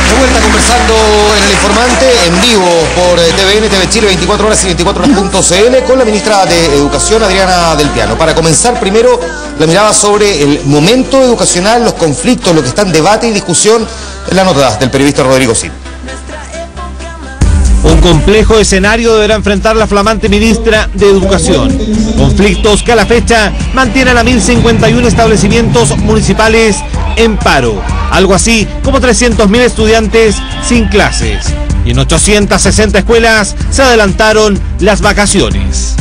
De vuelta conversando en El Informante, en vivo por TVN, TV Chile, 24 horas y 24horas.cl, con la ministra de Educación, Adriana Del Piano. Para comenzar, primero, la mirada sobre el momento educacional, los conflictos, lo que está en debate y discusión en la nota del periodista Rodrigo Cid. Un complejo escenario deberá enfrentar la flamante ministra de Educación. Conflictos que a la fecha mantienen a 1.051 establecimientos municipales en paro. Algo así como 300.000 estudiantes sin clases. Y en 860 escuelas se adelantaron las vacaciones.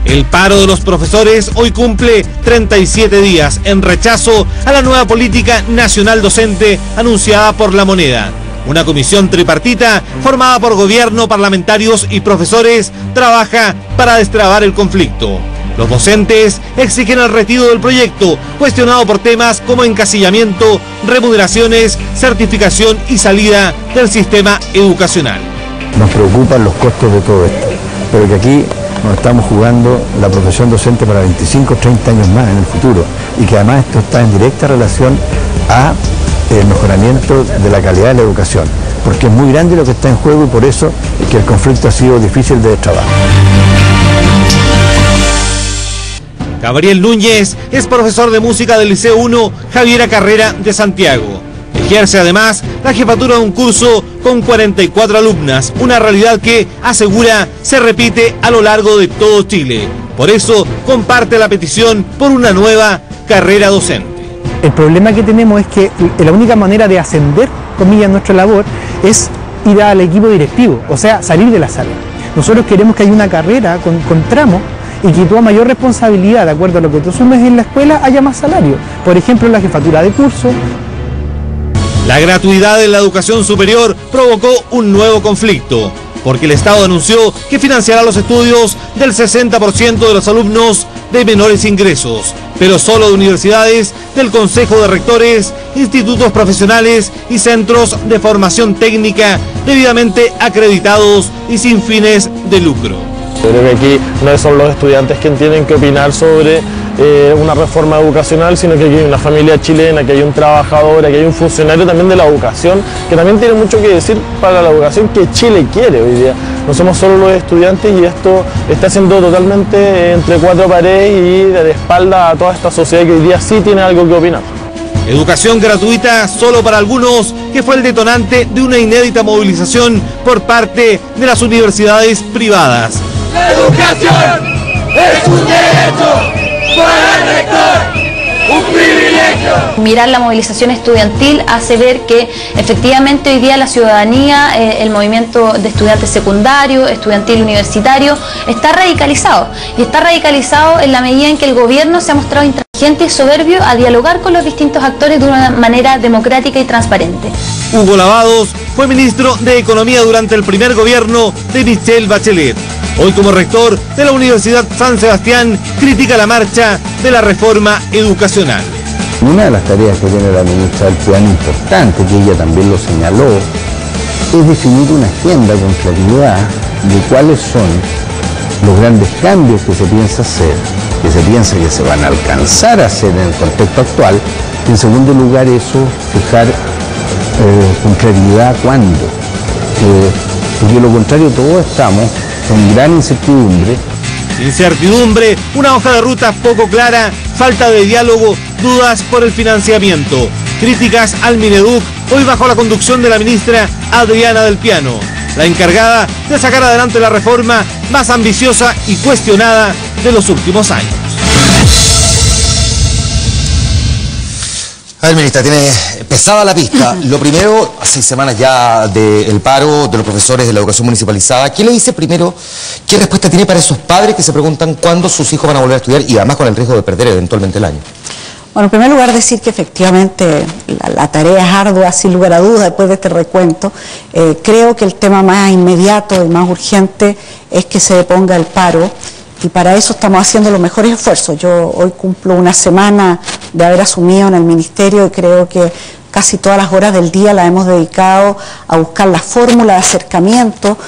El paro de los profesores hoy cumple 37 días en rechazo a la nueva política nacional docente anunciada por La Moneda. Una comisión tripartita formada por gobierno, parlamentarios y profesores trabaja para destrabar el conflicto. Los docentes exigen el retiro del proyecto, cuestionado por temas como encasillamiento, remuneraciones, certificación y salida del sistema educacional. Nos preocupan los costos de todo esto, pero que aquí nos estamos jugando la profesión docente para 25 o 30 años más en el futuro, y que además esto está en directa relación a el mejoramiento de la calidad de la educación, porque es muy grande lo que está en juego y por eso es que el conflicto ha sido difícil de destrabar. Gabriel Núñez es profesor de música del Liceo 1 Javiera Carrera de Santiago. Ejerce además la jefatura de un curso con 44 alumnas, una realidad que, asegura, se repite a lo largo de todo Chile. Por eso comparte la petición por una nueva carrera docente. El problema que tenemos es que la única manera de ascender, comillas, nuestra labor es ir al equipo directivo, o sea, salir de la sala. Nosotros queremos que haya una carrera con tramos y que tú a mayor responsabilidad, de acuerdo a lo que tú asumes en la escuela, haya más salario. Por ejemplo, la jefatura de curso. La gratuidad de la educación superior provocó un nuevo conflicto, porque el Estado anunció que financiará los estudios del 60% de los alumnos de menores ingresos, pero solo de universidades, del Consejo de Rectores, institutos profesionales y centros de formación técnica debidamente acreditados y sin fines de lucro. Yo creo que aquí no son los estudiantes quienes tienen que opinar sobre una reforma educacional, sino que aquí hay una familia chilena, que hay un trabajador, que hay un funcionario también de la educación, que también tiene mucho que decir para la educación que Chile quiere hoy día. No somos solo los estudiantes y esto está siendo totalmente entre cuatro paredes y de espalda a toda esta sociedad que hoy día sí tiene algo que opinar. Educación gratuita solo para algunos, que fue el detonante de una inédita movilización por parte de las universidades privadas. La educación es un derecho para el rector, un privilegio. Mirar la movilización estudiantil hace ver que efectivamente hoy día la ciudadanía, el movimiento de estudiantes secundarios, estudiantil universitario, está radicalizado. Y está radicalizado en la medida en que el gobierno se ha mostrado intransigente y soberbio a dialogar con los distintos actores de una manera democrática y transparente. Hugo Lavados fue ministro de Economía durante el primer gobierno de Michelle Bachelet. Hoy, como rector de la Universidad San Sebastián, critica la marcha de la reforma educacional. Una de las tareas que tiene la ministra Del Piano, importante, que ella también lo señaló, es definir una agenda con claridad de cuáles son los grandes cambios que se piensa hacer, que se piensa que se van a alcanzar a hacer en el contexto actual, y en segundo lugar eso, fijar con claridad cuándo, porque de lo contrario todos estamos con gran incertidumbre. Incertidumbre, una hoja de ruta poco clara, falta de diálogo, dudas por el financiamiento, críticas al Mineduc, hoy bajo la conducción de la ministra Adriana Del Piano, la encargada de sacar adelante la reforma más ambiciosa y cuestionada de los últimos años. A ver, ministra, tiene pesada la pista. Lo primero, a 6 semanas ya del paro de los profesores de la educación municipalizada. ¿Qué le dice primero? ¿Qué respuesta tiene para esos padres que se preguntan cuándo sus hijos van a volver a estudiar y además con el riesgo de perder eventualmente el año? Bueno, en primer lugar decir que efectivamente la tarea es ardua, sin lugar a dudas, después de este recuento. Creo que el tema más inmediato y más urgente es que se deponga el paro. Y para eso estamos haciendo los mejores esfuerzos. Yo hoy cumplo una semana de haber asumido en el ministerio y creo que casi todas las horas del día las hemos dedicado a buscar la fórmula de acercamiento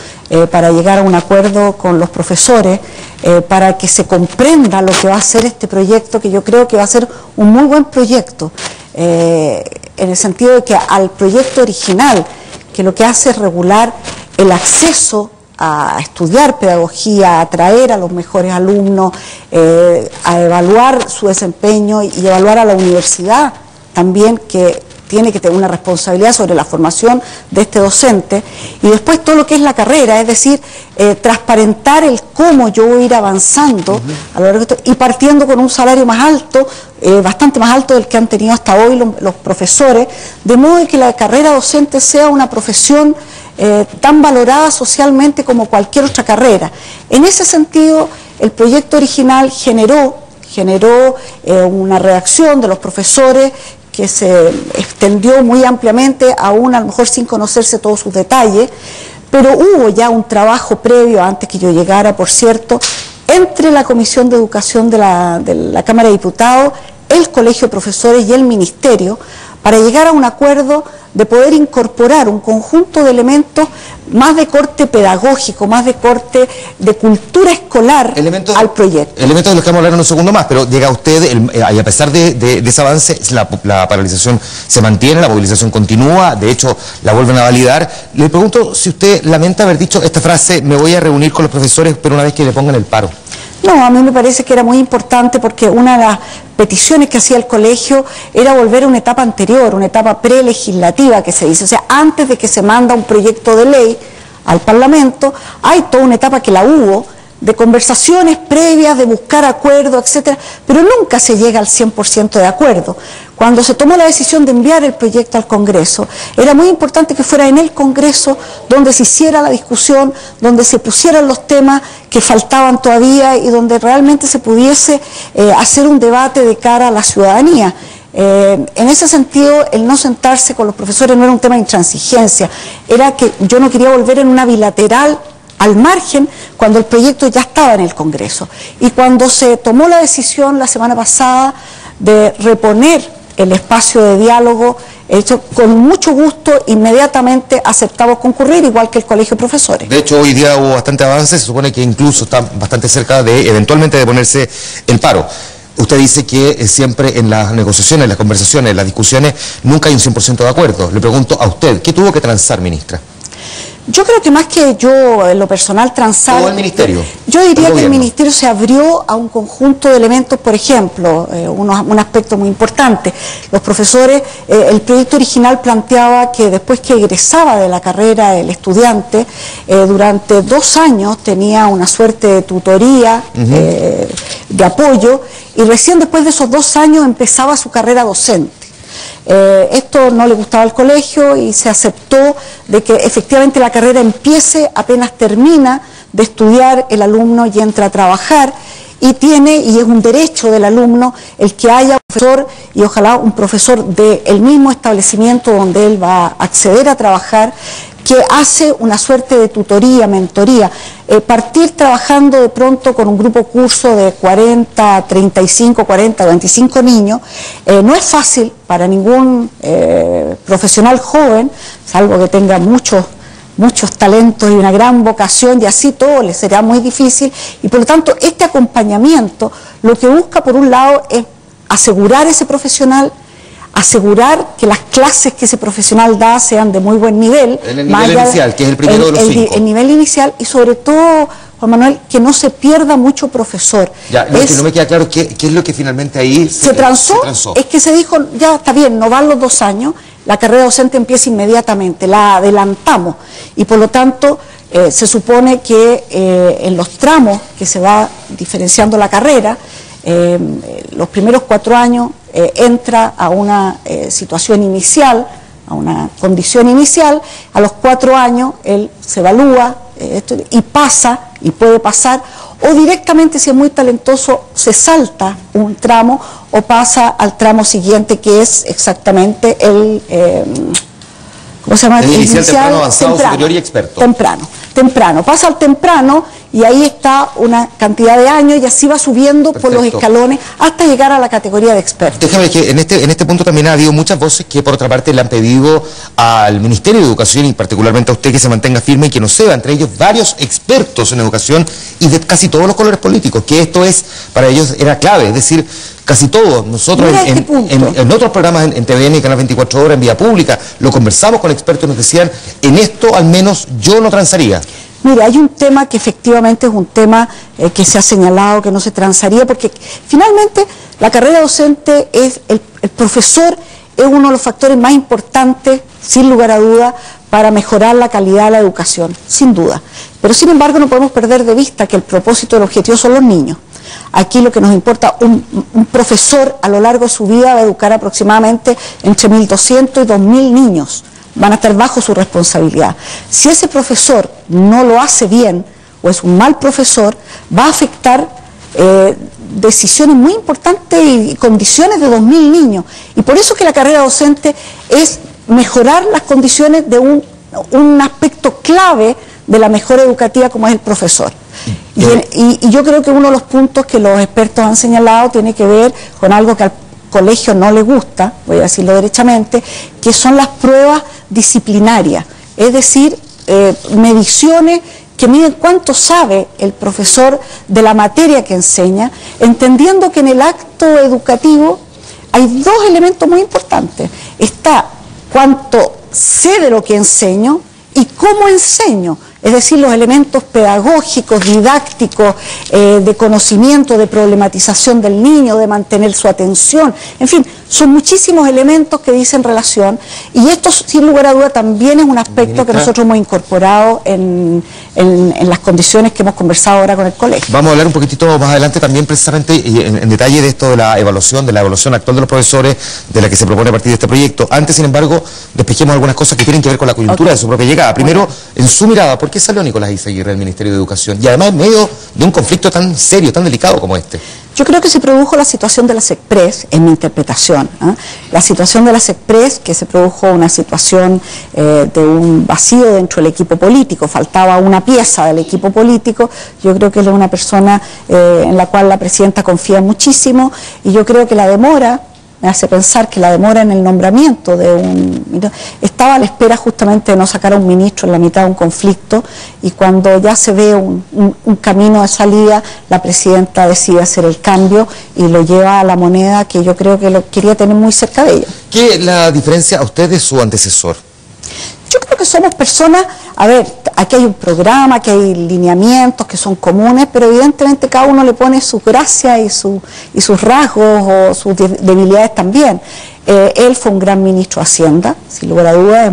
para llegar a un acuerdo con los profesores para que se comprenda lo que va a ser este proyecto, que yo creo que va a ser un muy buen proyecto, en el sentido de que al proyecto original, que lo que hace es regular el acceso a estudiar pedagogía, a atraer a los mejores alumnos, a evaluar su desempeño y evaluar a la universidad también, que tiene que tener una responsabilidad sobre la formación de este docente, y después todo lo que es la carrera, es decir, transparentar el cómo yo voy a ir avanzando a lo largo de esto, y partiendo con un salario más alto, bastante más alto del que han tenido hasta hoy los profesores, de modo que la carrera docente sea una profesión tan valorada socialmente como cualquier otra carrera. En ese sentido, el proyecto original generó una reacción de los profesores que se extendió muy ampliamente, aún a lo mejor sin conocerse todos sus detalles, pero hubo ya un trabajo previo, antes que yo llegara, por cierto, entre la Comisión de Educación de la Cámara de Diputados, el Colegio de Profesores y el Ministerio, para llegar a un acuerdo de poder incorporar un conjunto de elementos más de corte pedagógico, más de corte de cultura escolar al proyecto. Elementos de los que vamos a hablar en un segundo más, pero llega usted, y a pesar de ese avance, la paralización se mantiene, la movilización continúa, de hecho la vuelven a validar. Le pregunto si usted lamenta haber dicho esta frase: me voy a reunir con los profesores, pero una vez que le pongan el paro. No, a mí me parece que era muy importante, porque una de las peticiones que hacía el colegio era volver a una etapa anterior, una etapa prelegislativa que se dice, o sea, antes de que se manda un proyecto de ley al Parlamento, hay toda una etapa que la hubo, de conversaciones previas, de buscar acuerdos, etcétera, pero nunca se llega al 100% de acuerdo. Cuando se tomó la decisión de enviar el proyecto al Congreso, era muy importante que fuera en el Congreso donde se hiciera la discusión, donde se pusieran los temas que faltaban todavía y donde realmente se pudiese hacer un debate de cara a la ciudadanía. En ese sentido, el no sentarse con los profesores no era un tema de intransigencia, era que yo no quería volver en una bilateral al margen cuando el proyecto ya estaba en el Congreso. Y cuando se tomó la decisión la semana pasada de reponer el espacio de diálogo, hecho con mucho gusto, inmediatamente aceptamos concurrir, igual que el Colegio de Profesores. De hecho, hoy día hubo bastante avance, se supone que incluso está bastante cerca de eventualmente de ponerse el paro. Usted dice que siempre en las negociaciones, en las conversaciones, en las discusiones, nunca hay un 100% de acuerdo. Le pregunto a usted, ¿qué tuvo que transar, ministra? Yo creo que más que yo, en lo personal, transar... ¿Todo el ministerio? Yo diría que el ministerio se abrió a un conjunto de elementos, por ejemplo, un aspecto muy importante. Los profesores, el proyecto original planteaba que después que egresaba de la carrera el estudiante, durante 2 años tenía una suerte de tutoría, de apoyo, y recién después de esos 2 años empezaba su carrera docente. Esto no le gustaba al colegio y se aceptó de que efectivamente la carrera empiece apenas termina de estudiar el alumno y entra a trabajar, y es un derecho del alumno el que haya un profesor, y ojalá un profesor del mismo establecimiento donde él va a acceder a trabajar, que hace una suerte de tutoría, mentoría. Partir trabajando de pronto con un grupo curso de 40, 35, 40, 25 niños, no es fácil para ningún profesional joven, salvo que tenga muchos talentos y una gran vocación, y así todo le será muy difícil, y por lo tanto este acompañamiento lo que busca por un lado es asegurar ese profesional, asegurar que las clases que ese profesional da sean de muy buen nivel. En el nivel inicial, que es el primero de los 5. El nivel inicial, y sobre todo, Juan Manuel, que no se pierda mucho profesor. Ya, que no me queda claro qué es lo que finalmente ahí se transó. Es que se dijo, ya está bien, no van los 2 años, la carrera docente empieza inmediatamente, la adelantamos, y por lo tanto se supone que en los tramos que se va diferenciando la carrera, los primeros 4 años entra a una situación inicial, a una condición inicial, a los 4 años él se evalúa y pasa, y puede pasar, o directamente, si es muy talentoso, se salta un tramo o pasa al tramo siguiente, que es exactamente ¿cómo se llama? El inicial, temprano, avanzado, superior y experto. Temprano. Pasa al temprano y ahí está una cantidad de años y así va subiendo por los escalones hasta llegar a la categoría de experto. Déjame que en este punto también ha habido muchas voces que por otra parte le han pedido al Ministerio de Educación y particularmente a usted que se mantenga firme y que no ceda, entre ellos varios expertos en educación y de casi todos los colores políticos, que esto para ellos era clave, es decir, casi todos, nosotros en otros programas en TVN, Canal 24 Horas, en vía pública, lo conversamos con expertos y nos decían, en esto al menos yo no transaría. Mira, hay un tema que efectivamente es un tema que se ha señalado que no se transaría, porque finalmente la carrera docente es, el profesor es uno de los factores más importantes, sin lugar a duda, para mejorar la calidad de la educación, sin duda. Pero sin embargo no podemos perder de vista que el propósito, el objetivo son los niños. Aquí lo que nos importa, un profesor a lo largo de su vida va a educar aproximadamente entre 1.200 y 2.000 niños. Van a estar bajo su responsabilidad. Si ese profesor no lo hace bien o es un mal profesor, va a afectar decisiones muy importantes y condiciones de 2.000 niños. Y por eso que la carrera docente es mejorar las condiciones de un aspecto clave de la mejora educativa como es el profesor. Y yo creo que uno de los puntos que los expertos han señalado tiene que ver con algo que al colegio no le gusta, voy a decirlo derechamente, que son las pruebas disciplinarias, es decir, mediciones que miden cuánto sabe el profesor de la materia que enseña, entendiendo que en el acto educativo hay dos elementos muy importantes. Está cuánto sé de lo que enseño y cómo enseño, es decir, los elementos pedagógicos, didácticos, de conocimiento, de problematización del niño, de mantener su atención, en fin, son muchísimos elementos que dicen relación, y esto sin lugar a duda también es un aspecto que nosotros hemos incorporado en las condiciones que hemos conversado ahora con el colegio. Vamos a hablar un poquitito más adelante también precisamente en detalle de esto de la evaluación actual de los profesores, de la que se propone a partir de este proyecto. Antes, sin embargo, despejemos algunas cosas que tienen que ver con la coyuntura de su propia llegada. Primero, en su mirada, ¿por qué salió Nicolás Izaguirre del Ministerio de Educación? Y además en medio de un conflicto tan serio, tan delicado como este. Yo creo que se produjo la situación de la SECPRES, en mi interpretación. La situación de la SECPRES, que se produjo una situación de un vacío dentro del equipo político, faltaba una pieza del equipo político. Yo creo que él es una persona en la cual la presidenta confía muchísimo, y yo creo que la demora, me hace pensar que la demora en el nombramiento estaba a la espera justamente de no sacar a un ministro en la mitad de un conflicto, y cuando ya se ve un camino de salida, la presidenta decide hacer el cambio y lo lleva a la Moneda, que yo creo que lo quería tener muy cerca de ella. ¿Qué es la diferencia a usted de su antecesor? Yo creo que somos personas, a ver, aquí hay un programa, aquí hay lineamientos que son comunes, pero evidentemente cada uno le pone sus gracias y sus rasgos o sus debilidades también. Él fue un gran ministro de Hacienda, sin lugar a dudas,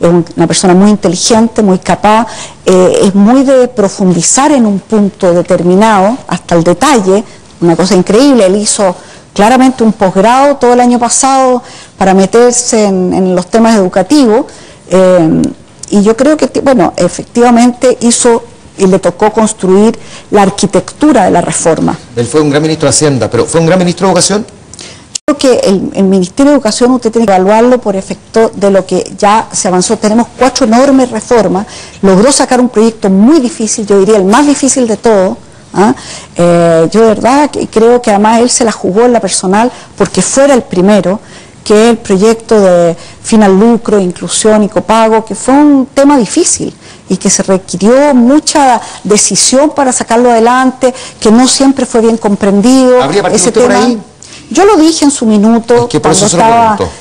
es una persona muy inteligente, muy capaz, es muy de profundizar en un punto determinado, hasta el detalle, una cosa increíble. Él hizo claramente un posgrado todo el año pasado para meterse en los temas educativos. Y yo creo que, bueno, efectivamente hizo y le tocó construir la arquitectura de la reforma. Él fue un gran ministro de Hacienda, pero ¿fue un gran ministro de Educación? Creo que el Ministerio de Educación usted tiene que evaluarlo por efecto de lo que ya se avanzó. Tenemos 4 enormes reformas, logró sacar un proyecto muy difícil, yo diría el más difícil de todo. Yo de verdad creo que además él se la jugó en la personal porque fuera el primero, que es el proyecto de fin al lucro, inclusión y copago, que fue un tema difícil y que se requirió mucha decisión para sacarlo adelante, que no siempre fue bien comprendido. ¿Habría partido usted por ahí? Yo lo dije en su minuto,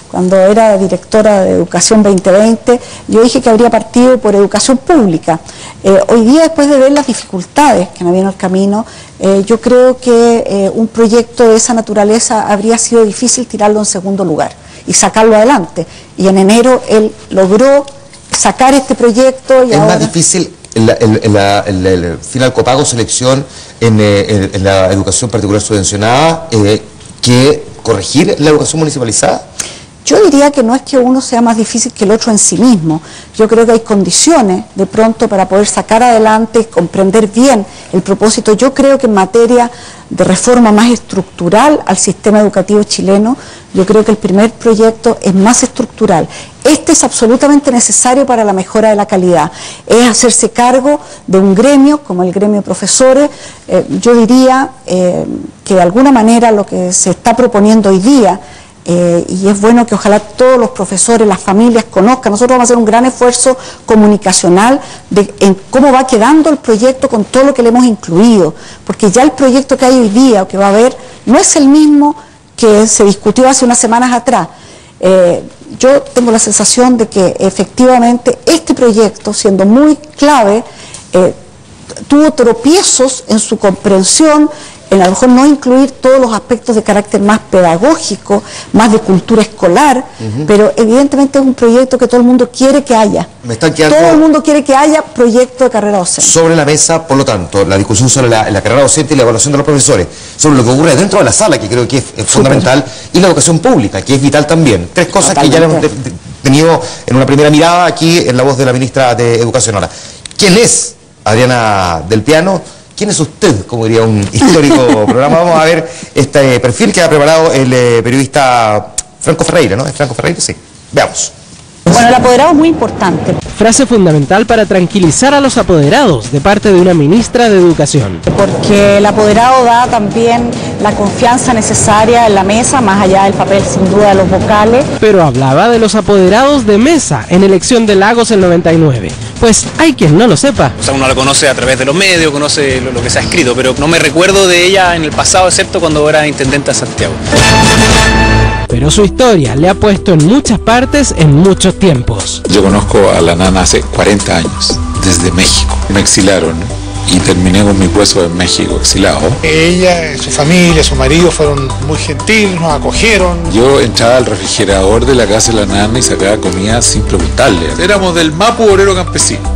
cuando era directora de Educación 2020, yo dije que habría partido por educación pública. Hoy día, después de ver las dificultades que me habían en el camino, yo creo que un proyecto de esa naturaleza habría sido difícil tirarlo en segundo lugar y sacarlo adelante. Y en enero él logró sacar este proyecto. Y es más difícil el final copago selección en la educación particular subvencionada que corregir la educación municipalizada. Yo diría que no es que uno sea más difícil que el otro en sí mismo. Yo creo que hay condiciones de pronto para poder sacar adelante y comprender bien el propósito. Yo creo que en materia de reforma más estructural al sistema educativo chileno, yo creo que el primer proyecto es más estructural. Este es absolutamente necesario para la mejora de la calidad. Es hacerse cargo de un gremio como el gremio de profesores. Yo diría que de alguna manera lo que se está proponiendo hoy día, y es bueno que ojalá todos los profesores, las familias conozcan. Nosotros vamos a hacer un gran esfuerzo comunicacional en cómo va quedando el proyecto con todo lo que le hemos incluido, porque ya el proyecto que hay hoy día o que va a haber no es el mismo que se discutió hace unas semanas atrás. Yo tengo la sensación de que efectivamente este proyecto, siendo muy clave, tuvo tropiezos en su comprensión, en a lo mejor no incluir todos los aspectos de carácter más pedagógico, más de cultura escolar, pero evidentemente es un proyecto que todo el mundo quiere que haya. Todo el mundo quiere que haya proyecto de carrera docente. Sobre la mesa, por lo tanto, la discusión sobre la carrera docente y la evaluación de los profesores, sobre lo que ocurre dentro de la sala, que creo que es fundamental, y la educación pública, que es vital también. Tres cosas que ya hemos tenido en una primera mirada aquí en la voz de la ministra de Educación. Ahora, ¿quién es Adriana del Piano? ¿Quién es usted? Como diría un histórico programa. Vamos a ver este perfil que ha preparado el periodista Franco Ferreira, ¿no? ¿Es Franco Ferreira? Sí. Veamos. Bueno, el apoderado es muy importante. Frase fundamental para tranquilizar a los apoderados de parte de una ministra de Educación. Porque el apoderado da también la confianza necesaria en la mesa, más allá del papel sin duda de los vocales. Pero hablaba de los apoderados de mesa en elección de Lagos el 99. Pues hay quien no lo sepa. O sea, uno la conoce a través de los medios, conoce lo que se ha escrito, pero no me recuerdo de ella en el pasado, excepto cuando era intendenta de Santiago. Pero su historia le ha puesto en muchas partes en muchos tiempos. Yo conozco a la nana hace 40 años, desde México. Me exilaron y terminé con mi hueso en México, exilado. Ella, su familia, su marido fueron muy gentiles, nos acogieron. Yo entraba al refrigerador de la casa de la nana y sacaba comida sin preguntarle. Éramos del Mapu Obrero Campesino.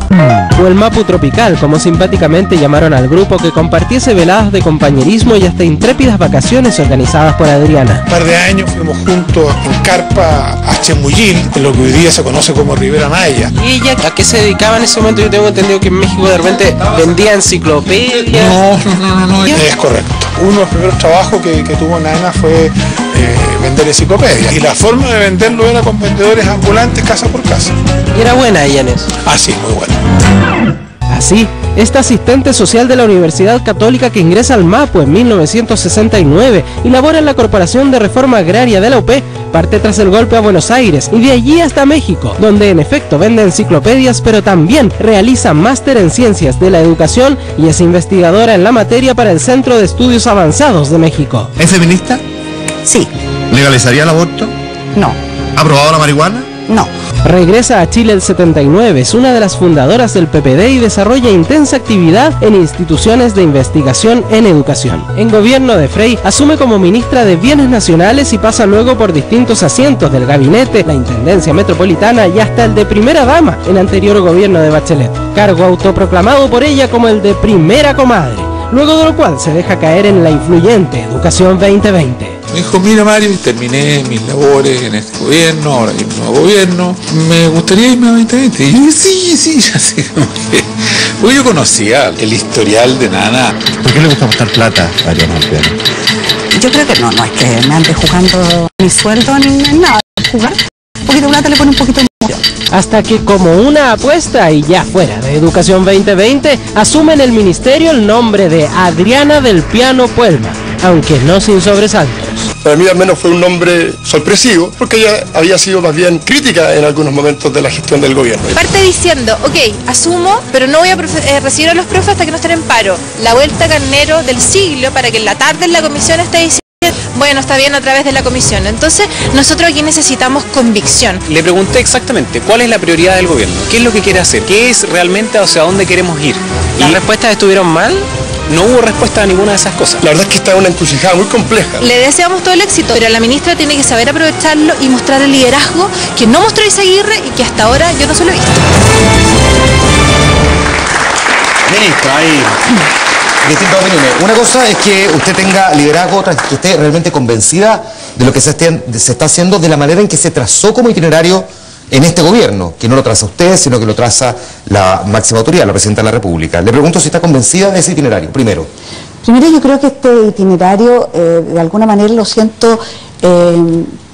O el Mapu Tropical, como simpáticamente llamaron al grupo que compartiese veladas de compañerismo y hasta intrépidas vacaciones organizadas por Adriana. Un par de años fuimos juntos en carpa a Chemuyil, en lo que hoy día se conoce como Ribera Maya. ¿Y ella a qué se dedicaba en ese momento? Yo tengo entendido que en México de repente vendía enciclopedias. No. Es correcto. Uno de los primeros trabajos que tuvo Nana fue vender enciclopedias. Y la forma de venderlo era con vendedores ambulantes casa por casa. ¿Y era buena ella en eso? Ah, sí, muy buena. Así, esta asistente social de la Universidad Católica que ingresa al MAPU en 1969 y labora en la Corporación de Reforma Agraria de la UP, parte tras el golpe a Buenos Aires y de allí hasta México, donde en efecto vende enciclopedias, pero también realiza máster en Ciencias de la Educación y es investigadora en la materia para el Centro de Estudios Avanzados de México. ¿Es feminista? Sí. ¿Legalizaría el aborto? No. ¿Ha probado la marihuana? No. Regresa a Chile el 79, es una de las fundadoras del PPD y desarrolla intensa actividad en instituciones de investigación en educación. En gobierno de Frei asume como ministra de Bienes Nacionales y pasa luego por distintos asientos del gabinete, la Intendencia Metropolitana y hasta el de Primera Dama en anterior gobierno de Bachelet. Cargo autoproclamado por ella como el de Primera Comadre, luego de lo cual se deja caer en la influyente Educación 2020. Me dijo, mira Mario, terminé mis labores en este gobierno, ahora hay un nuevo gobierno, me gustaría irme a 2020. Y yo dije, sí, así como que... Porque yo conocía el historial de Nana. ¿Por qué le gusta apostar plata a Adriana del Piano? Yo creo que no es que me ande jugando mi sueldo ni nada, jugar. Un poquito de plata le pone un poquito de emoción. Hasta que como una apuesta y ya fuera de Educación 2020, asume en el ministerio el nombre de Adriana del Piano Puelma, aunque no sin sobresaltos. Para mí al menos fue un nombre sorpresivo, porque ella había sido más bien crítica en algunos momentos de la gestión del gobierno. Parte diciendo, ok, asumo, pero no voy a recibir a los profes hasta que no estén en paro. La vuelta carnero del siglo para que en la tarde en la comisión esté diciendo, bueno, está bien a través de la comisión. Entonces, nosotros aquí necesitamos convicción. Le pregunté exactamente cuál es la prioridad del gobierno, qué es lo que quiere hacer, qué es realmente hacia dónde queremos ir. ¿Las respuestas estuvieron mal? No hubo respuesta a ninguna de esas cosas. La verdad es que está en una encrucijada muy compleja. Le deseamos todo el éxito, pero la ministra tiene que saber aprovecharlo y mostrar el liderazgo que no mostró Izaguirre y que hasta ahora yo no se lo he visto. Ministra, ahí distintas opiniones. Una cosa es que usted tenga liderazgo, otra es que esté realmente convencida de lo que se está haciendo, de la manera en que se trazó como itinerario en este gobierno, que no lo traza usted, sino que lo traza la máxima autoridad, la Presidenta de la República. Le pregunto si está convencida de ese itinerario, primero. Primero, yo creo que este itinerario, de alguna manera lo siento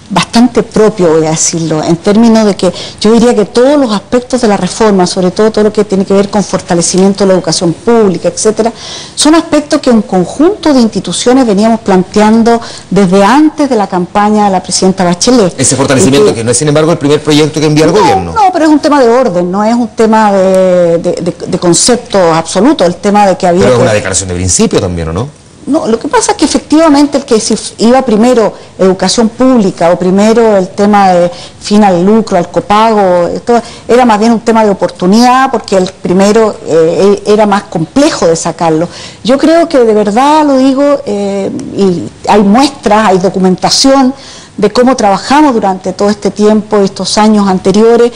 bastante propio, voy a decirlo, en términos de que yo diría que todos los aspectos de la reforma, sobre todo lo que tiene que ver con fortalecimiento de la educación pública, etcétera, son aspectos que un conjunto de instituciones veníamos planteando desde antes de la campaña de la presidenta Bachelet. Ese fortalecimiento que no es, sin embargo, el primer proyecto que envía el gobierno. No, pero es un tema de orden, no es un tema de concepto absoluto, el tema de que había... Pero es una declaración de principio también, ¿o no? No, lo que pasa es que efectivamente el que si iba primero educación pública o primero el tema de fin al lucro, al copago, esto era más bien un tema de oportunidad porque el primero era más complejo de sacarlo. Yo creo que de verdad lo digo, y hay muestras, hay documentación de cómo trabajamos durante todo este tiempo, estos años anteriores,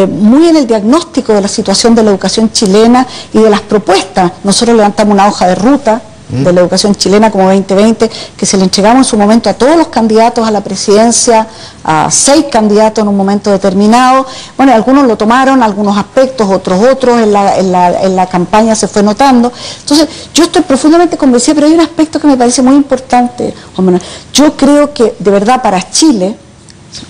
muy en el diagnóstico de la situación de la educación chilena y de las propuestas. Nosotros levantamos una hoja de ruta de la educación chilena como 2020, que se le entregamos en su momento a todos los candidatos a la presidencia, a 6 candidatos en un momento determinado. Bueno, algunos lo tomaron, algunos aspectos, otros, en la campaña se fue notando. Entonces, yo estoy profundamente convencida, pero hay un aspecto que me parece muy importante, Juan Manuel. Yo creo que, de verdad, para Chile,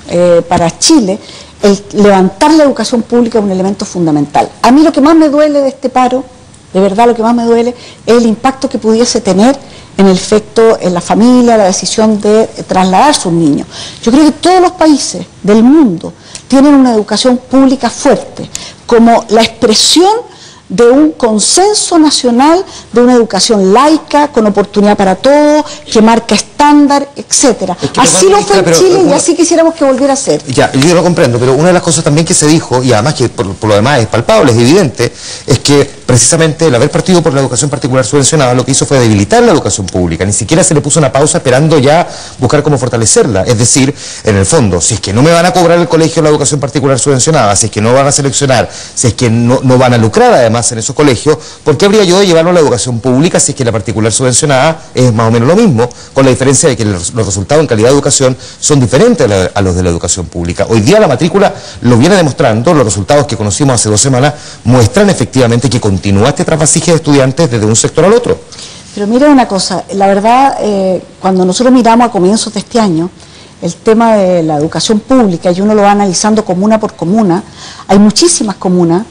el levantar la educación pública es un elemento fundamental. A mí lo que más me duele de este paro, de verdad lo que más me duele es el impacto que pudiese tener en el efecto en la familia, la decisión de trasladar sus niños. Yo creo que todos los países del mundo tienen una educación pública fuerte, como la expresión de un consenso nacional de una educación laica, con oportunidad para todos, que marca estándar, etcétera. Así lo fue en Chile y así quisiéramos que volviera a ser. Ya, yo lo comprendo, pero una de las cosas también que se dijo, y además que por lo demás es palpable, es evidente, es que precisamente el haber partido por la educación particular subvencionada lo que hizo fue debilitar la educación pública, ni siquiera se le puso una pausa esperando ya buscar cómo fortalecerla. Es decir, en el fondo, si es que no me van a cobrar el colegio la educación particular subvencionada, si es que no van a seleccionar, si es que no van a lucrar además en esos colegios, ¿por qué habría yo de llevarlo a la educación pública si es que la particular subvencionada es más o menos lo mismo, con la diferencia de que los resultados en calidad de educación son diferentes a los de la educación pública? Hoy día la matrícula lo viene demostrando, los resultados que conocimos hace 2 semanas muestran efectivamente que continúa este trasvasije de estudiantes desde un sector al otro. Pero mira una cosa, la verdad, cuando nosotros miramos a comienzos de este año, el tema de la educación pública, y uno lo va analizando comuna por comuna, hay muchísimas comunas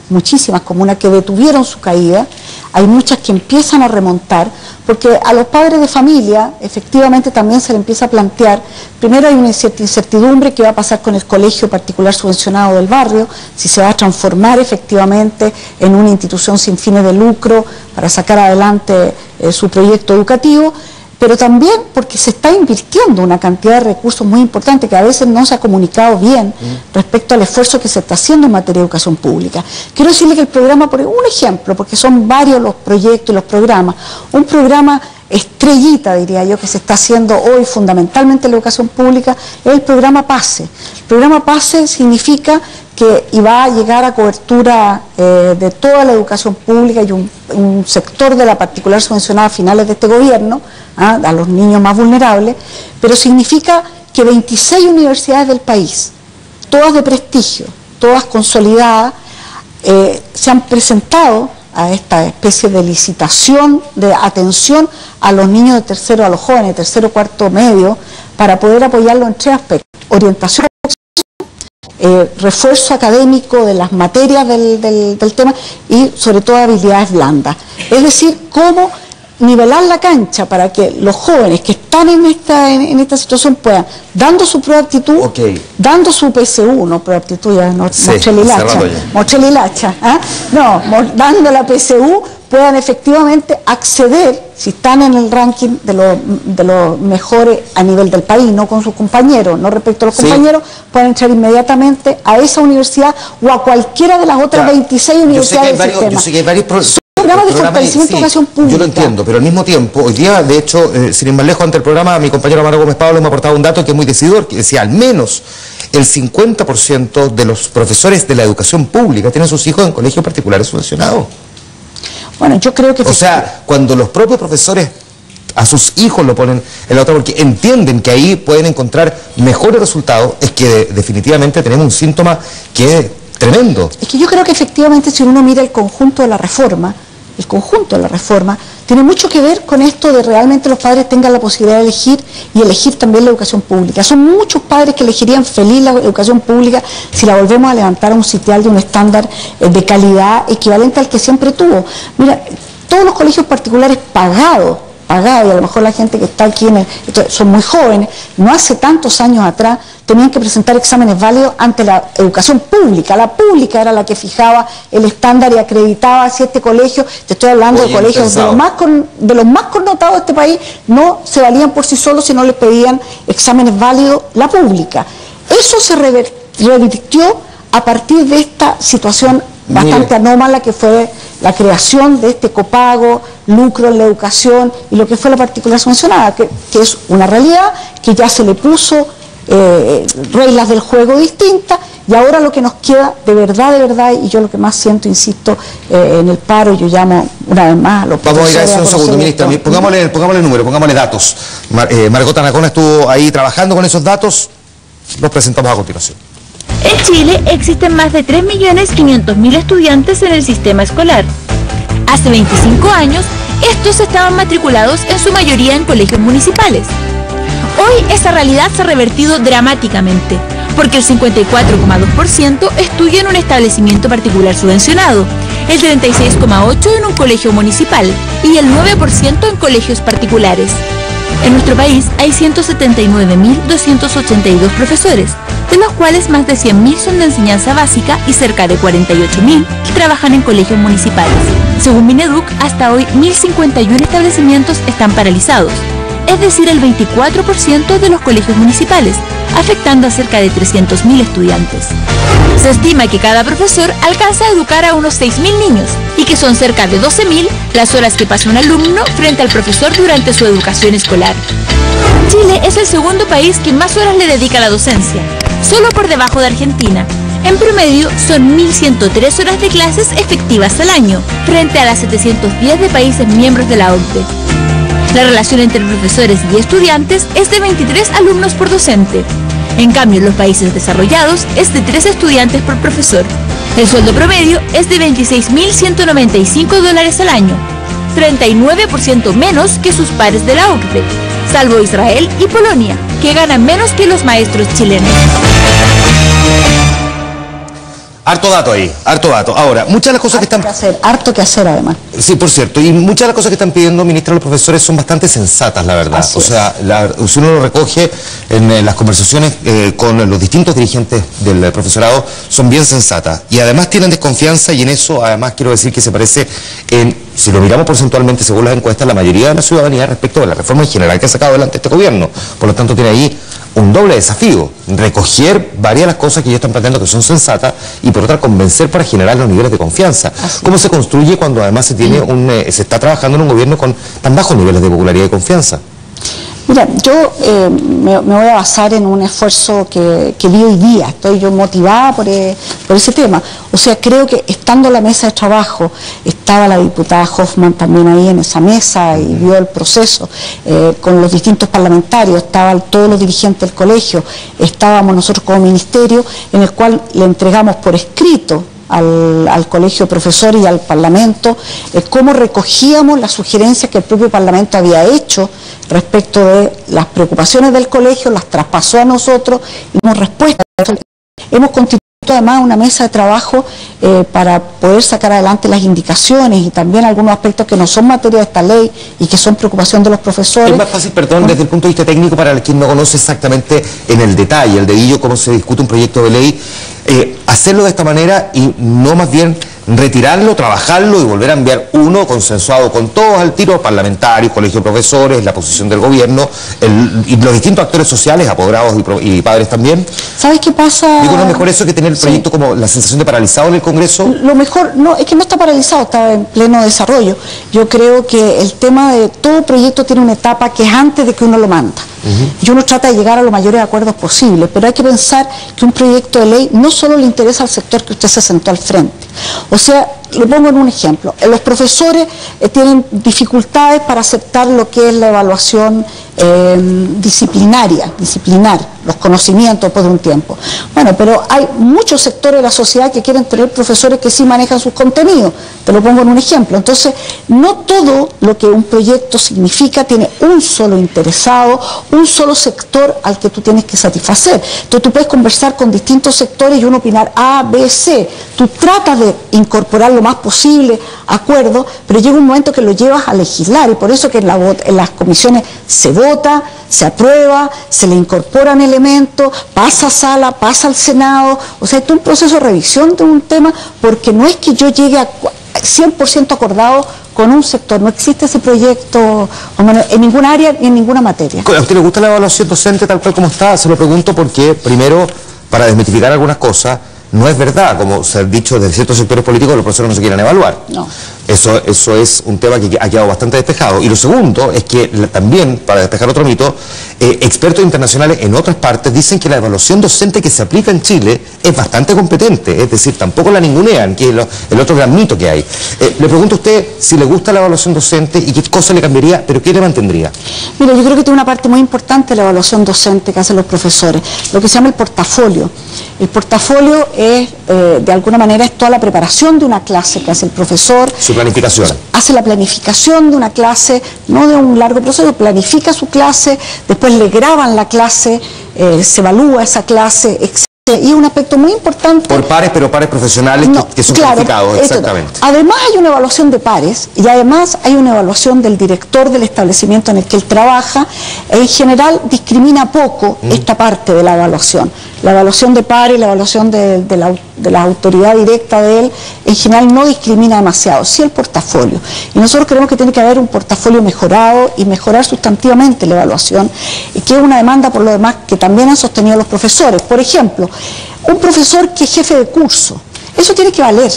que detuvieron su caída, hay muchas que empiezan a remontar, porque a los padres de familia efectivamente también se le empieza a plantear, primero hay una incertidumbre qué va a pasar con el colegio particular subvencionado del barrio, si se va a transformar efectivamente en una institución sin fines de lucro para sacar adelante su proyecto educativo, pero también porque se está invirtiendo una cantidad de recursos muy importante que a veces no se ha comunicado bien respecto al esfuerzo que se está haciendo en materia de educación pública. Quiero decirle que el programa, por un ejemplo, porque son varios los proyectos y los programas, un programa estrellita, diría yo, que se está haciendo hoy fundamentalmente en la educación pública, es el programa PASE. El programa PASE significa que va a llegar a cobertura de toda la educación pública y un sector de la particular subvencionada a finales de este gobierno, a los niños más vulnerables, pero significa que 26 universidades del país, todas de prestigio, todas consolidadas, se han presentado a esta especie de licitación de atención a los niños de tercero, a los jóvenes de tercero, cuarto, medio, para poder apoyarlo en 3 aspectos: orientación, refuerzo académico de las materias del tema y sobre todo habilidades blandas. Es decir, cómo nivelar la cancha para que los jóvenes que están en esta situación puedan, dando su prueba de aptitud, dando su PSU, no prueba de aptitud, ya no, sí, mochelilacha, dando la PSU, puedan efectivamente acceder, si están en el ranking de los mejores a nivel del país, no con sus compañeros, no respecto a los compañeros, pueden entrar inmediatamente a esa universidad o a cualquiera de las otras 26 universidades del sistema. Yo sé que hay varios programas de fortalecimiento de educación pública. Yo lo entiendo, pero al mismo tiempo, hoy día, de hecho, sin ir más lejos, ante el programa, mi compañero Amaro Gómez Pablo me ha aportado un dato que es muy decidor, que decía, al menos el 50% de los profesores de la educación pública tienen sus hijos en colegios particulares subvencionados. Bueno, yo creo que... O sea, cuando los propios profesores a sus hijos lo ponen en la otra porque entienden que ahí pueden encontrar mejores resultados, es que definitivamente tenemos un síntoma que es tremendo. Es que yo creo que efectivamente si uno mira el conjunto de la reforma, tiene mucho que ver con esto de realmente los padres tengan la posibilidad de elegir y elegir también la educación pública. Son muchos padres que elegirían feliz la educación pública si la volvemos a levantar a un sitial de un estándar de calidad equivalente al que siempre tuvo. Mira, todos los colegios particulares pagados, y a lo mejor la gente que está aquí son muy jóvenes, no hace tantos años atrás tenían que presentar exámenes válidos ante la educación pública. La pública era la que fijaba el estándar y acreditaba si este colegio, te estoy hablando de colegios de los más connotados de este país, no se valían por sí solos si no les pedían exámenes válidos la pública. Eso se revirtió a partir de esta situación bastante anómala que fue la creación de este copago, lucro en la educación y lo que fue la particular sancionada, que es una realidad, que ya se le puso reglas del juego distintas y ahora lo que nos queda de verdad, y yo lo que más siento, insisto, en el paro, yo llamo una vez más a los Vamos a ir a eso un segundo, ministra, pongámosle el número, pongámosle datos. Margot Anacona estuvo ahí trabajando con esos datos, los presentamos a continuación. En Chile existen más de 3.500.000 estudiantes en el sistema escolar. Hace 25 años, estos estaban matriculados en su mayoría en colegios municipales. Hoy esa realidad se ha revertido dramáticamente, porque el 54,2% estudia en un establecimiento particular subvencionado, el 36,8% en un colegio municipal y el 9% en colegios particulares. En nuestro país hay 179.282 profesores, de los cuales más de 100.000 son de enseñanza básica y cerca de 48.000 que trabajan en colegios municipales. Según Mineduc, hasta hoy 1.051 establecimientos están paralizados, es decir, el 24% de los colegios municipales, afectando a cerca de 300.000 estudiantes. Se estima que cada profesor alcanza a educar a unos 6.000 niños y que son cerca de 12.000 las horas que pasa un alumno frente al profesor durante su educación escolar. Chile es el segundo país que más horas le dedica a la docencia, solo por debajo de Argentina. En promedio son 1.103 horas de clases efectivas al año, frente a las 710 de países miembros de la OCDE. La relación entre profesores y estudiantes es de 23 alumnos por docente. En cambio, en los países desarrollados es de 3 estudiantes por profesor. El sueldo promedio es de $26.195 al año, 39% menos que sus pares de la OCDE, salvo Israel y Polonia, que ganan menos que los maestros chilenos. Harto dato ahí, harto dato. Ahora, muchas de las cosas harto que hacer además. Sí, por cierto, y muchas de las cosas que están pidiendo, ministra, los profesores son bastante sensatas, la verdad. Así o sea, si uno lo recoge en las conversaciones con los distintos dirigentes del profesorado, son bien sensatas. Y además tienen desconfianza y en eso, además, quiero decir que se parece si lo miramos porcentualmente, según las encuestas, la mayoría de la ciudadanía respecto de la reforma en general que ha sacado adelante este gobierno. Por lo tanto, tiene ahí un doble desafío, recoger varias de las cosas que ellos están planteando que son sensatas y por otra convencer para generar los niveles de confianza. ¿Cómo se construye cuando además se está trabajando en un gobierno con tan bajos niveles de popularidad y confianza? Mira, yo me voy a basar en un esfuerzo que vi hoy día, estoy yo motivada por ese tema. O sea, creo que estando en la mesa de trabajo, estaba la diputada Hoffman también ahí en esa mesa y vio el proceso, con los distintos parlamentarios, estaban todos los dirigentes del colegio, estábamos nosotros como ministerio, en el cual le entregamos por escrito al colegio de profesores y al Parlamento, cómo recogíamos las sugerencias que el propio Parlamento había hecho respecto de las preocupaciones del colegio, las traspasó a nosotros y dimos respuesta. Hemos constituido además una mesa de trabajo para poder sacar adelante las indicaciones y también algunos aspectos que no son materia de esta ley y que son preocupación de los profesores. Es más fácil, perdón, desde el punto de vista técnico, para quien no conoce exactamente en el detalle, el dedillo, cómo se discute un proyecto de ley, hacerlo de esta manera y no más bien retirarlo, trabajarlo y volver a enviar uno consensuado con todos al tiro, parlamentarios, colegio de profesores, la posición del gobierno y los distintos actores sociales, apoderados y padres también. ¿Sabes qué pasa? Digo, no mejor eso que tener el proyecto como la sensación de paralizado en el Congreso. Lo mejor, no, es que no está paralizado, está en pleno desarrollo. Yo creo que el tema de todo proyecto tiene una etapa que es antes de que uno lo manda. Y uno trata de llegar a los mayores acuerdos posibles, pero hay que pensar que un proyecto de ley no solo le interesa al sector que usted se sentó al frente. O sea, lo pongo en un ejemplo. Los profesores tienen dificultades para aceptar lo que es la evaluación disciplinar los conocimientos después de un tiempo. Bueno, pero hay muchos sectores de la sociedad que quieren tener profesores que sí manejan sus contenidos. Te lo pongo en un ejemplo. Entonces, no todo lo que un proyecto significa tiene un solo interesado, un solo sector al que tú tienes que satisfacer. Entonces, tú puedes conversar con distintos sectores y uno opinar A, B, C. Tú tratas de incorporar lo más posible acuerdos, pero llega un momento que lo llevas a legislar, y por eso que en las comisiones se vota, se aprueba, se le incorporan elementos, pasa a sala, pasa al Senado. O sea, es un proceso de revisión de un tema, porque no es que yo llegue a 100% acordado con un sector. No existe ese proyecto en ninguna área ni en ninguna materia. ¿A usted le gusta la evaluación docente tal cual como está? Se lo pregunto porque, primero, para desmitificar algunas cosas, no es verdad, como se ha dicho desde ciertos sectores políticos, los profesores no se quieren evaluar. No. Eso es un tema que ha quedado bastante despejado. Y lo segundo es que también, para despejar otro mito, expertos internacionales en otras partes dicen que la evaluación docente que se aplica en Chile es bastante competente, es decir, tampoco la ningunean, que es el otro gran mito que hay. Le pregunto a usted si le gusta la evaluación docente y qué cosa le cambiaría, pero qué le mantendría. Mira, yo creo que tiene una parte muy importante de la evaluación docente que hacen los profesores, lo que se llama el portafolio. El portafolio es, de alguna manera, es toda la preparación de una clase que hace el profesor. Su planificación. Hace la planificación de una clase, no de un largo proceso, planifica su clase, después le graban la clase, se evalúa esa clase, etc. Y es un aspecto muy importante. Por pares, pero pares profesionales que son calificados, exactamente. Además hay una evaluación de pares y además hay una evaluación del director del establecimiento en el que él trabaja. En general discrimina poco esta parte de la evaluación. La evaluación de pares, la evaluación de la autoridad directa de él, en general no discrimina demasiado. Sí el portafolio. Y nosotros creemos que tiene que haber un portafolio mejorado y mejorar sustantivamente la evaluación, y que es una demanda, por lo demás, que también han sostenido los profesores. Por ejemplo, un profesor que es jefe de curso, eso tiene que valer.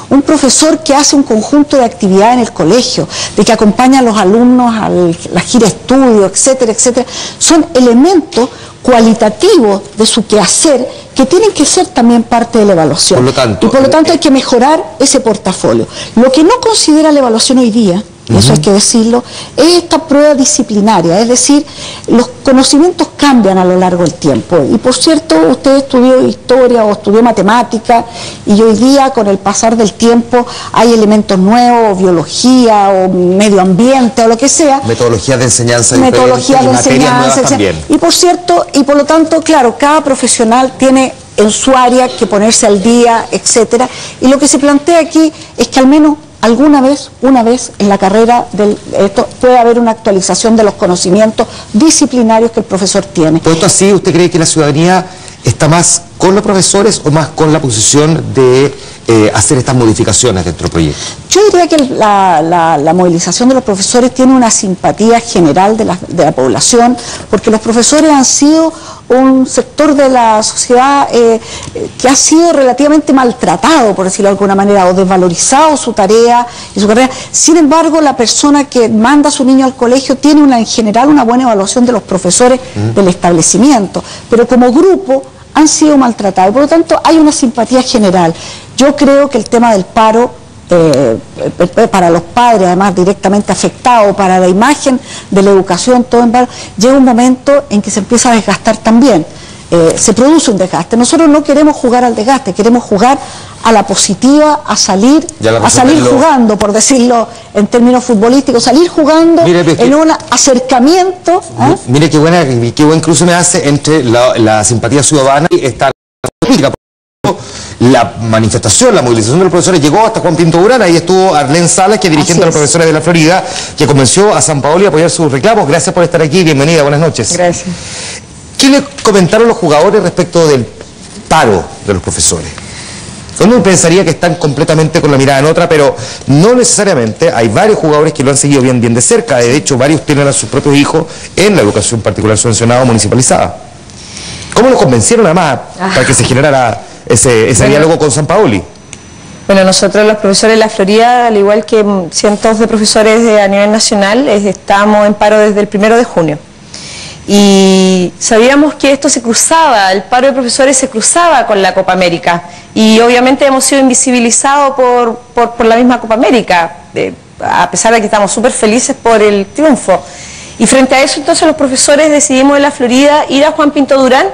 Un profesor que hace un conjunto de actividades en el colegio, de que acompaña a los alumnos a la gira de estudio, etcétera, etcétera, son elementos cualitativos de su quehacer que tienen que ser también parte de la evaluación. Por lo tanto hay que mejorar ese portafolio. Lo que no considera la evaluación hoy día, y eso hay que decirlo, es esta prueba disciplinaria, es decir, los conocimientos cambian a lo largo del tiempo. Y por cierto, usted estudió historia o estudió matemática, y hoy día, con el pasar del tiempo, hay elementos nuevos, biología o medio ambiente o lo que sea. Metodologías de enseñanza metodologías de enseñanza también. Y por cierto, y por lo tanto, claro, cada profesional tiene en su área que ponerse al día, etcétera. Y lo que se plantea aquí es que al menos alguna vez, una vez en la carrera esto puede haber una actualización de los conocimientos disciplinarios que el profesor tiene. Puesto así, ¿usted cree que la ciudadanía está más con los profesores o más con la posición de hacer estas modificaciones dentro del proyecto? Yo diría que la movilización de los profesores tiene una simpatía general de la población, porque los profesores han sido un sector de la sociedad que ha sido relativamente maltratado, por decirlo de alguna manera, o desvalorizado su tarea y su carrera. Sin embargo, la persona que manda a su niño al colegio tiene en general una buena evaluación de los profesores del establecimiento, pero como grupo han sido maltratados, por lo tanto hay una simpatía general. Yo creo que el tema del paro, para los padres además directamente afectados, para la imagen de la educación, todo en paro, llega un momento en que se empieza a desgastar también. Se produce un desgaste. Nosotros no queremos jugar al desgaste, queremos jugar a la positiva, a salir jugando, por decirlo en términos futbolísticos, salir jugando en un acercamiento. Mire qué buen cruce me hace entre la simpatía ciudadana y esta política. La manifestación, la movilización de los profesores llegó hasta Juan Pinto Durán. Ahí estuvo Arlén Salas, que es dirigente de los profesores de la Florida, que convenció a San Paoli a apoyar sus reclamos. Gracias por estar aquí, bienvenida, buenas noches. Gracias. ¿Qué le comentaron los jugadores respecto del paro de los profesores? Uno pensaría que están completamente con la mirada en otra, pero no necesariamente. Hay varios jugadores que lo han seguido bien de cerca. De hecho, varios tienen a sus propios hijos en la educación particular subvencionada o municipalizada. ¿Cómo los convencieron además para que se generara ese diálogo con San Paoli? Bueno, nosotros los profesores de la Florida, al igual que cientos de profesores a nivel nacional, estamos en paro desde el 1 de junio. Y y sabíamos que esto se cruzaba, el paro de profesores se cruzaba con la Copa América y obviamente hemos sido invisibilizados por la misma Copa América, a pesar de que estamos súper felices por el triunfo. Y frente a eso entonces los profesores decidimos en la Florida ir a Juan Pinto Durán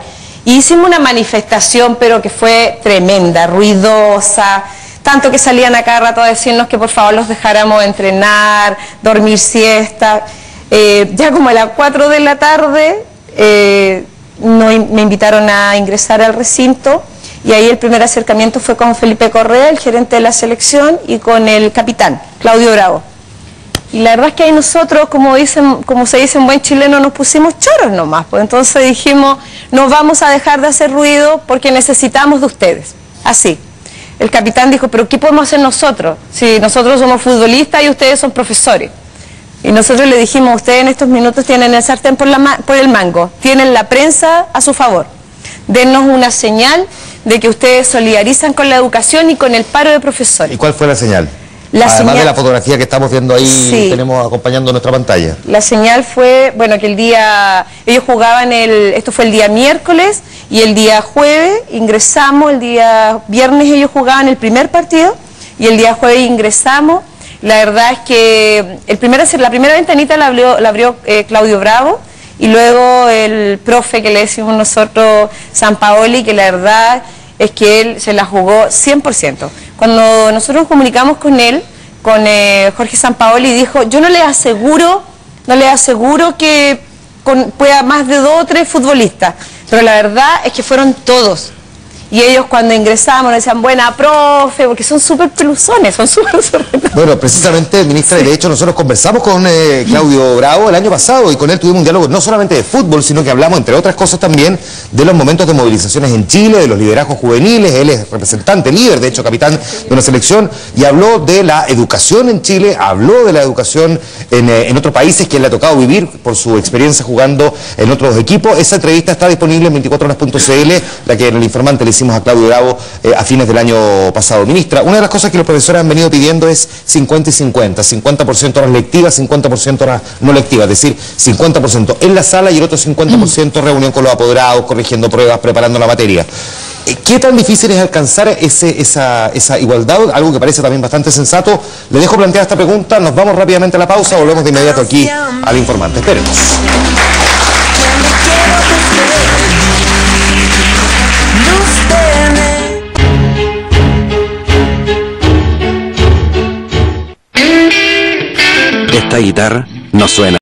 y hicimos una manifestación pero que fue tremenda, ruidosa, tanto que salían a cada rato a decirnos que por favor los dejáramos entrenar, dormir siesta. Ya como a las 4 de la tarde me invitaron a ingresar al recinto y ahí el primer acercamiento fue con Felipe Correa, el gerente de la selección, y con el capitán, Claudio Bravo. Y la verdad es que ahí nosotros, como se dice en buen chileno, nos pusimos choros nomás. Pues entonces dijimos, no vamos a dejar de hacer ruido porque necesitamos de ustedes. Así. El capitán dijo, pero ¿qué podemos hacer nosotros? Si nosotros somos futbolistas y ustedes son profesores. Y nosotros le dijimos, ustedes en estos minutos tienen el sartén por el mango, tienen la prensa a su favor. Dennos una señal de que ustedes solidarizan con la educación y con el paro de profesores. ¿Y cuál fue la señal? Además de la fotografía que estamos viendo ahí, sí, tenemos acompañando nuestra pantalla. La señal fue, bueno, que ellos jugaban esto fue el día miércoles y el día jueves ingresamos, el día viernes ellos jugaban el primer partido y el día jueves ingresamos. La verdad es que la primera ventanita la abrió Claudio Bravo y luego el profe que le decimos nosotros, Sampaoli, que la verdad es que él se la jugó 100%. Cuando nosotros nos comunicamos con él, con Jorge Sampaoli, dijo, yo no le aseguro que pueda más de 2 o 3 futbolistas, pero la verdad es que fueron todos. Y ellos cuando ingresamos nos decían, buena profe, porque son súper peluzones, son súper... Bueno, precisamente, ministra, de hecho nosotros conversamos con Claudio Bravo el año pasado y con él tuvimos un diálogo no solamente de fútbol, sino que hablamos, entre otras cosas, también de los momentos de movilizaciones en Chile, de los liderazgos juveniles. Él es representante, líder, de hecho, capitán de una selección, y habló de la educación en Chile, habló de la educación en otros países que le ha tocado vivir por su experiencia jugando en otros equipos. Esa entrevista está disponible en 24horas.cl, la que en el informante le hicimos a Claudio Bravo a fines del año pasado. Ministra, una de las cosas que los profesores han venido pidiendo es 50 y 50, 50% horas lectivas, 50% horas no lectivas, es decir, 50% en la sala y el otro 50% reunión con los apoderados, corrigiendo pruebas, preparando la materia. ¿Qué tan difícil es alcanzar esa igualdad? Algo que parece también bastante sensato. Le dejo planteada esta pregunta, nos vamos rápidamente a la pausa, volvemos de inmediato aquí al informante. Espérenos. Esta guitarra no suena.